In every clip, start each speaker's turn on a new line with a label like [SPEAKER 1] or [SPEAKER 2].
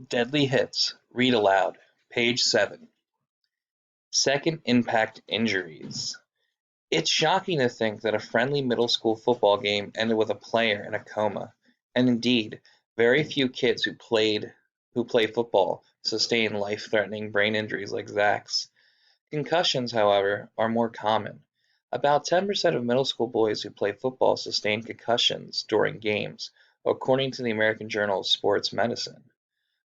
[SPEAKER 1] Deadly hits. Read aloud. Page 7. Second impact injuries. It's shocking to think that a friendly middle school football game ended with a player in a coma. And indeed, very few kids who play football sustain life-threatening brain injuries like Zach's. Concussions, however, are more common. About 10% of middle school boys who play football sustain concussions during games, according to the American Journal of Sports Medicine.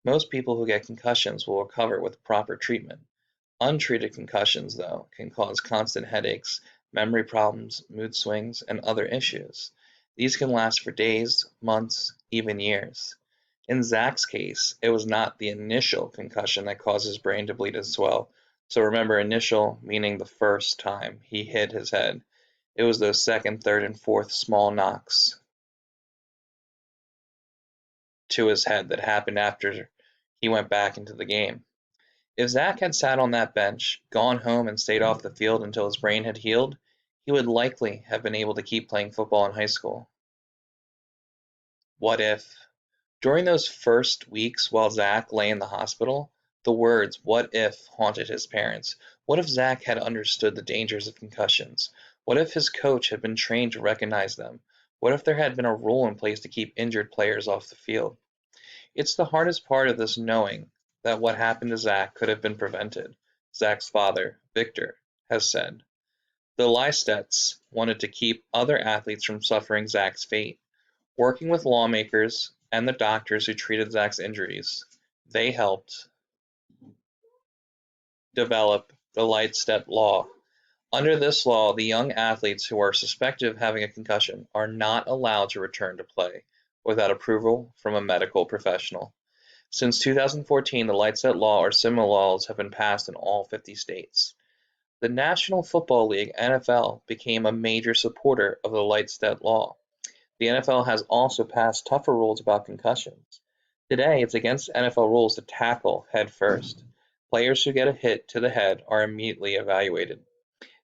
[SPEAKER 1] Most people who get concussions will recover with proper treatment. Untreated concussions, though, can cause constant headaches, memory problems, mood swings, and other issues. These can last for days, months, even years. In Zach's case, it was not the initial concussion that caused his brain to bleed and swell. So remember, initial meaning the first time he hit his head. It was those second, third, and fourth small knocks to his head that happened after he went back into the game. If Zach had sat on that bench, gone home, and stayed off the field until his brain had healed, he would likely have been able to keep playing football in high school. What if? During those first weeks while Zach lay in the hospital, the words "what if" haunted his parents. What if Zach had understood the dangers of concussions? What if his coach had been trained to recognize them? What if there had been a rule in place to keep injured players off the field? It's the hardest part of this knowing that what happened to Zach could have been prevented, Zach's father, Victor, has said. The Lystedts wanted to keep other athletes from suffering Zach's fate. Working with lawmakers and the doctors who treated Zach's injuries, they helped develop the Lysteddt Law. Under this law, the young athletes who are suspected of having a concussion are not allowed to return to play without approval from a medical professional. Since 2014, the Lysteddt Law or similar laws have been passed in all 50 states. The National Football League (NFL) became a major supporter of the Lysteddt Law. The NFL has also passed tougher rules about concussions. Today, it's against NFL rules to tackle head first. Players who get a hit to the head are immediately evaluated.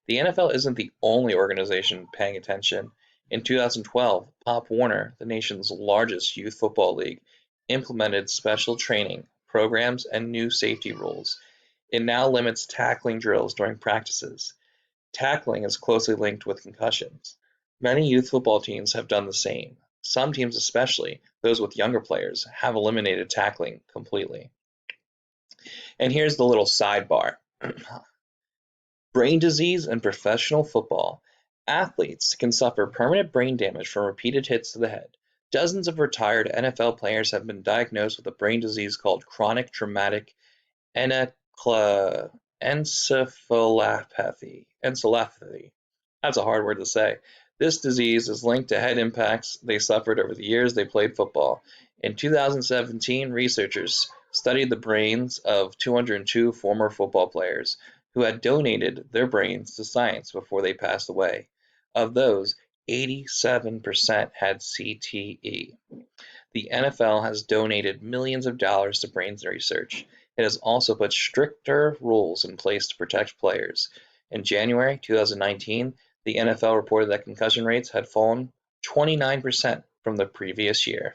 [SPEAKER 1] The NFL isn't the only organization paying attention. In 2012, Pop Warner, the nation's largest youth football league, implemented special training programs and new safety rules. It now limits tackling drills during practices. Tackling is closely linked with concussions. Many youth football teams have done the same. Some teams, especially those with younger players, have eliminated tackling completely. And here's the little sidebar. Brain disease in professional football. Athletes can suffer permanent brain damage from repeated hits to the head. Dozens of retired NFL players have been diagnosed with a brain disease called chronic traumatic encephalopathy. That's a hard word to say. This disease is linked to head impacts they suffered over the years they played football. In 2017, researchers studied the brains of 202 former football players who had donated their brains to science before they passed away. Of those, 87% had CTE. The NFL has donated millions of dollars to brain research. It has also put stricter rules in place to protect players. In January 2019, the NFL reported that concussion rates had fallen 29% from the previous year.